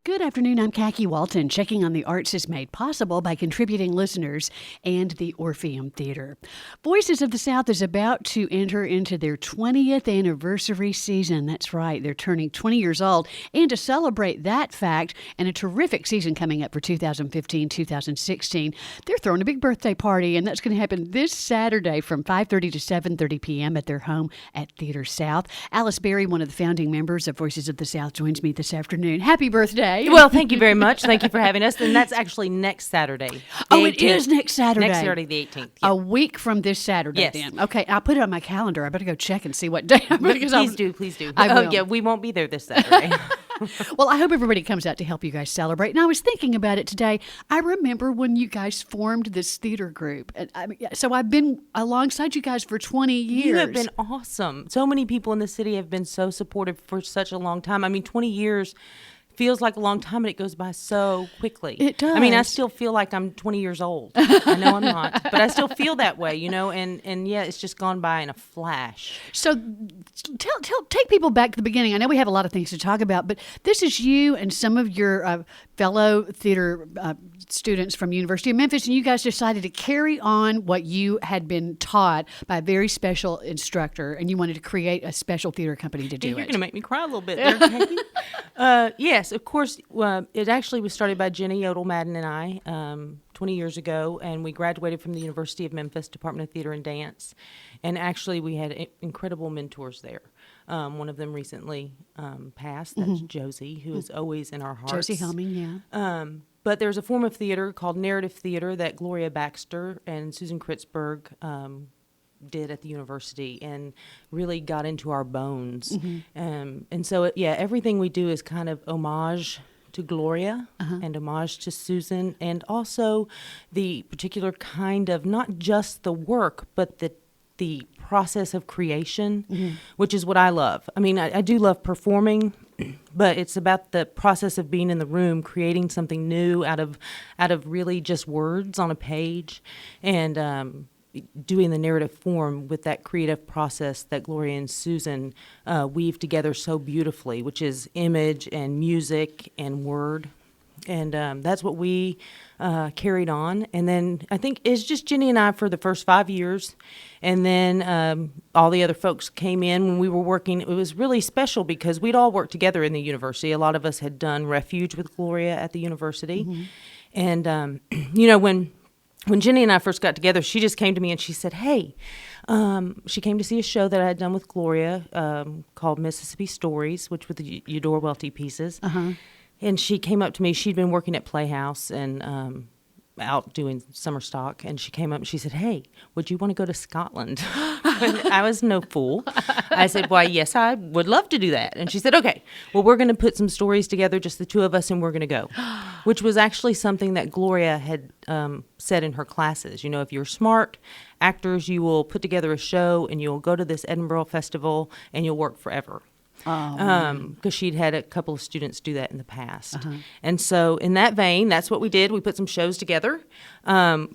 Good afternoon. I'm Kacky Walton. Checking on the arts is made possible by contributing listeners and the Orpheum Theater. Voices of the South is about to enter into their 20th anniversary season. That's right. They're turning 20 years old. And to celebrate that fact and a terrific season coming up for 2015-2016, they're throwing a big birthday party, and that's going to happen this Saturday from 5:30 to 7:30 p.m. at their home at Theater South. Alice Berry, one of the founding members of Voices of the South, joins me this afternoon. Happy birthday. Well, thank you very much. Thank you for having us. And that's actually next Saturday. It is next Saturday. Next Saturday, the 18th. Yeah. A week from this Saturday, yes. Then. Okay, I'll put it on my calendar. I better go check and see what day I'm going to. Please do. I will. Yeah, we won't be there this Saturday. Well, I hope everybody comes out to help you guys celebrate. And I was thinking about it today. I remember when you guys formed this theater group. So I've been alongside you guys for 20 years. You have been awesome. So many people in the city have been so supportive for such a long time. I mean, 20 years feels like a long time, and it goes by so quickly. It does. I mean, I still feel like I'm 20 years old. I know I'm not, but I still feel that way, you know, and yeah, it's just gone by in a flash. So take people back to the beginning. I know we have a lot of things to talk about, but this is you and some of your fellow theater students from University of Memphis, and you guys decided to carry on what you had been taught by a very special instructor, and you wanted to create a special theater company to do it. You're going to make me cry a little bit there, Kacky. Yes, of course. It actually was started by Jenny Yodel, Madden, and I 20 years ago, and we graduated from the University of Memphis Department of Theater and Dance. And actually, we had incredible mentors there. One of them recently passed. That's Josie, who is always in our hearts. Josie Helming, yeah. But there's a form of theater called narrative theater that Gloria Baxter and Susan Kritzberg did at the university and really got into our bones. And so, everything we do is kind of homage to Gloria and homage to Susan, and also the particular kind of, not just the work, but the process of creation, which is what I love. I mean, I do love performing, but it's about the process of being in the room, creating something new out of really just words on a page, and doing the narrative form with that creative process that Gloria and Susan weave together so beautifully, which is image and music and word. And that's what we carried on. And then I think it's just Jenny and I for the first 5 years. And then all the other folks came in when we were working. It was really special because we'd all worked together in the university. A lot of us had done Refuge with Gloria at the university. And, you know, when Jenny and I first got together, she just came to me and she said, hey, she came to see a show that I had done with Gloria called Mississippi Stories, which were the Eudora Welty pieces. And she came up to me. She'd been working at Playhouse and out doing summer stock. And she came up and she said, hey, would you want to go to Scotland? I was no fool. I said, why, yes, I would love to do that. And she said, okay, well, we're going to put some stories together, just the two of us, and we're going to go, which was actually something that Gloria had said in her classes. You know, if you're smart actors, you will put together a show and you'll go to this Edinburgh festival and you'll work forever. Because she'd had a couple of students do that in the past. And so in that vein, that's what we did. We put some shows together.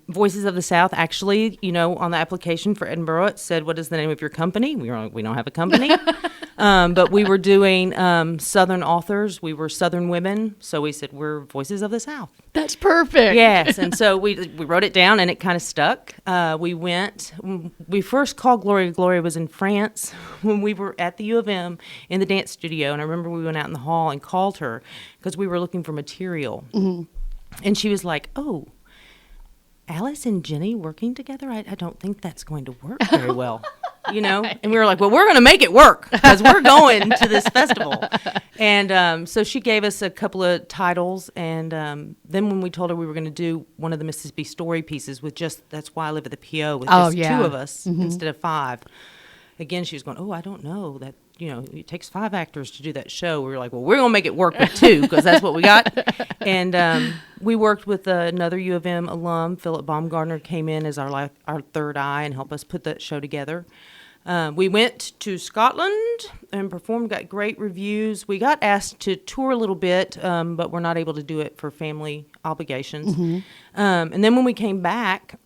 Voices of the South, actually, you know, on the application for Edinburgh, it said, what is the name of your company? We were like, we don't have a company. But we were doing Southern authors. We were Southern women. So we said, we're Voices of the South. That's perfect. Yes. And so we wrote it down and it kind of stuck. We first called Gloria. Gloria was in France when we were at the U of M in the dance studio. And I remember we went out in the hall and called her because we were looking for material. And she was like, oh, Alice and Jenny working together? I don't think that's going to work very well. You know, and we were like, well, we're going to make it work because we're going to this festival. And so she gave us a couple of titles. And then when we told her we were going to do one of the Mississippi Story pieces with just That's Why I Live at the PO with just two of us instead of five. Again, she was going, oh, I don't know that, you know, it takes 5 actors to do that show. We were like, well, we're going to make it work with 2 because that's what we got. And we worked with another U of M alum, Philip Baumgartner, came in as our third eye and helped us put that show together. We went to Scotland and performed, got great reviews. We got asked to tour a little bit, but we're not able to do it for family obligations. And then when we came back,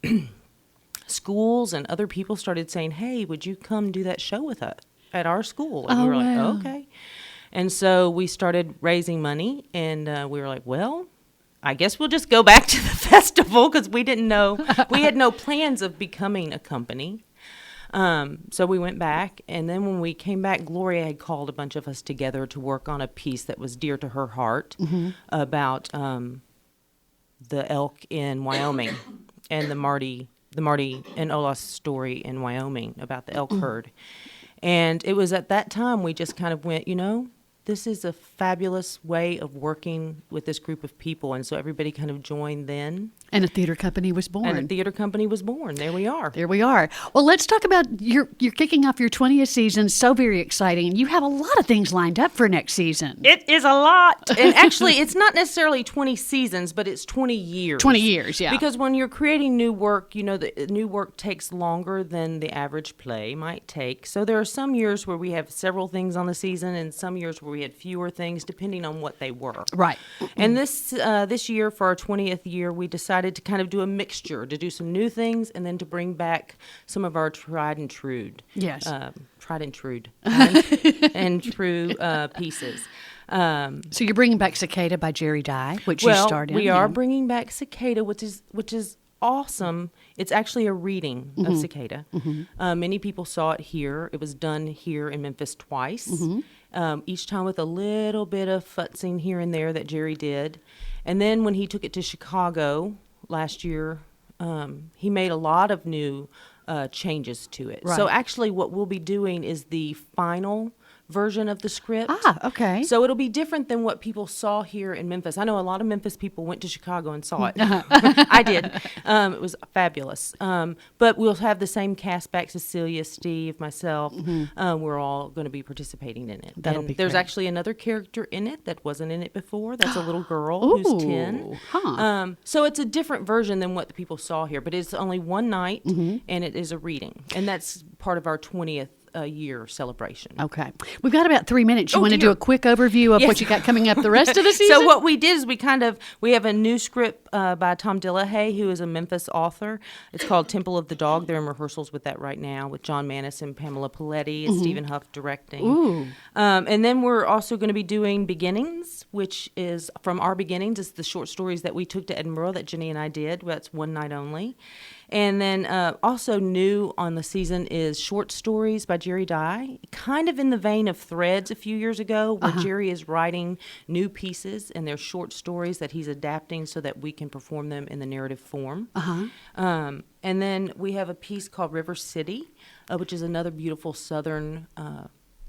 schools and other people started saying, hey, would you come do that show with us at our school? And we were like, okay. And so we started raising money, and we were like, well, I guess we'll just go back to the festival, because we didn't know, we had no plans of becoming a company. So we went back, and then when we came back, Gloria had called a bunch of us together to work on a piece that was dear to her heart about the elk in Wyoming and the Marty and Olaf's story in Wyoming about the elk herd. And it was at that time we just kind of went, this is a fabulous way of working with this group of people. And so everybody kind of joined then. And a theater company was born. And a theater company was born. There we are. There we are. Well, let's talk about you're kicking off your 20th season. So very exciting. You have a lot of things lined up for next season. It is a lot. And actually, it's not necessarily 20 seasons, but it's 20 years. 20 years, yeah. Because when you're creating new work, the new work takes longer than the average play might take. So there are some years where we have several things on the season, and some years where we had fewer things, depending on what they were. Right. And this year, for our 20th year, we decided to kind of do a mixture, to do some new things, and then to bring back some of our tried and true pieces. So you're bringing back Cicada by Jerry Dye, which you starred in. We are bringing back Cicada, which is awesome. It's actually a reading of Cicada. Many people saw it here. It was done here in Memphis twice, each time with a little bit of futzing here and there that Jerry did. And then when he took it to Chicago last year, he made a lot of new changes to it. Right. So actually what we'll be doing is the final version of the script. Okay. So it'll be different than what people saw here in Memphis. I know a lot of Memphis people went to Chicago and saw it. I did. It was fabulous. But we'll have the same cast back: Cecilia, Steve, myself. We're all going to be participating in it. That'll be There's great. actually another character in it that wasn't in it before. That's a little girl who's 10. So it's a different version than what the people saw here, but it's only one night, and it is a reading. And that's part of our 20th year celebration. Okay. We've got about 3 minutes. You want to dear. do a quick overview of what you got coming up the rest of the season? So what we did is we have a new script by Tom Dillahay, who is a Memphis author. It's called Temple of the Dog. They're in rehearsals with that right now, with John Manis and Pamela Paletti and Stephen Huff directing. Ooh. And then we're also going to be doing Beginnings, which is from Our Beginnings. It's the short stories that we took to Edinburgh that Jenny and I did. That's one night only. And then also new on the season is Short Stories by Jerry Dye, kind of in the vein of Threads a few years ago, where Jerry is writing new pieces, and they're short stories that he's adapting so that we can perform them in the narrative form. And then we have a piece called River City, which is another beautiful Southern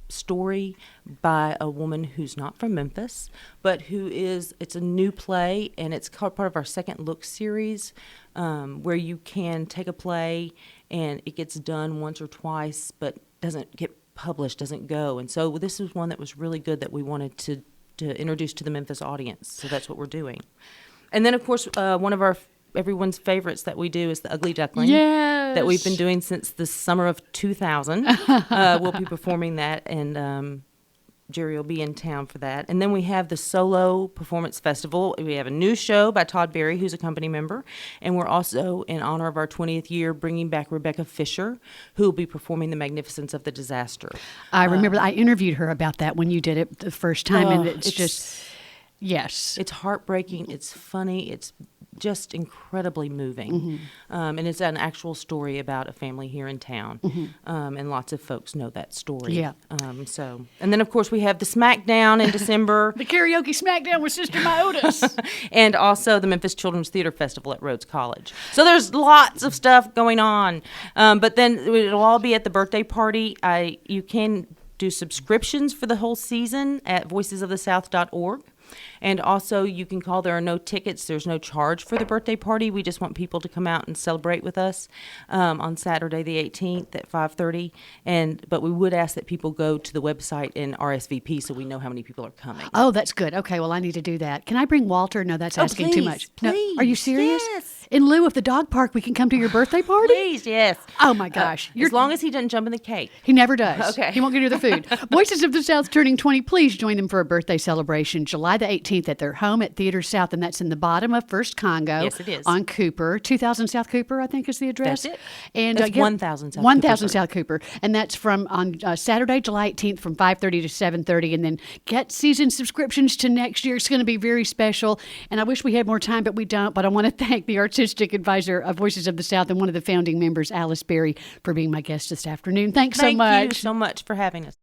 story by a woman who's not from Memphis, but it's a new play, and it's called part of our Second Look series, where you can take a play and it gets done once or twice, but doesn't get published, doesn't go. And so this is one that was really good that we wanted to introduce to the Memphis audience. So that's what we're doing. And then, of course, one of everyone's favorites that we do is The Ugly Duckling. Yes. That we've been doing since the summer of 2000. We'll be performing that, and Jerry will be in town for that. And then we have the Solo Performance Festival. We have a new show by Todd Berry, who's a company member. And we're also, in honor of our 20th year, bringing back Rebecca Fisher, who will be performing The Magnificence of the Disaster. I remember I interviewed her about that when you did it the first time, and it's just, yes. It's heartbreaking. It's funny. It's just incredibly moving. And it's an actual story about a family here in town. And lots of folks know that story. Yeah. And then, of course, we have the Smackdown in December. The karaoke Smackdown with Sister Myotis. And also the Memphis Children's Theater Festival at Rhodes College. So there's lots of stuff going on. But then it'll all be at the birthday party. You can do subscriptions for the whole season at voicesofthesouth.org. And also, you can call. There are no tickets. There's no charge for the birthday party. We just want people to come out and celebrate with us on Saturday the 18th at 5:30. But we would ask that people go to the website and RSVP so we know how many people are coming. Oh, that's good. Okay, well, I need to do that. Can I bring Walter? No, that's asking too much. No, Please. are you serious? Yes. In lieu of the dog park, we can come to your birthday party? Please, yes. Oh, my gosh. As long as he doesn't jump in the cake. He never does. Okay. He won't get near the food. Voices of the South turning 20. Please join them for a birthday celebration July the 18th at their home at Theater South, and that's in the bottom of First Congo. Yes, it is. On Cooper. 2000 South Cooper, I think is the address. That's it. And That's 1000 South 1000 Cooper. South Cooper. And that's from on Saturday, July 18th from 5:30 to 7:30. And then get season subscriptions to next year. It's going to be very special. And I wish we had more time, but we don't. But I want to thank the artistic advisor of Voices of the South and one of the founding members, Alice Berry, for being my guest this afternoon. Thanks so much. Thank you so much for having us.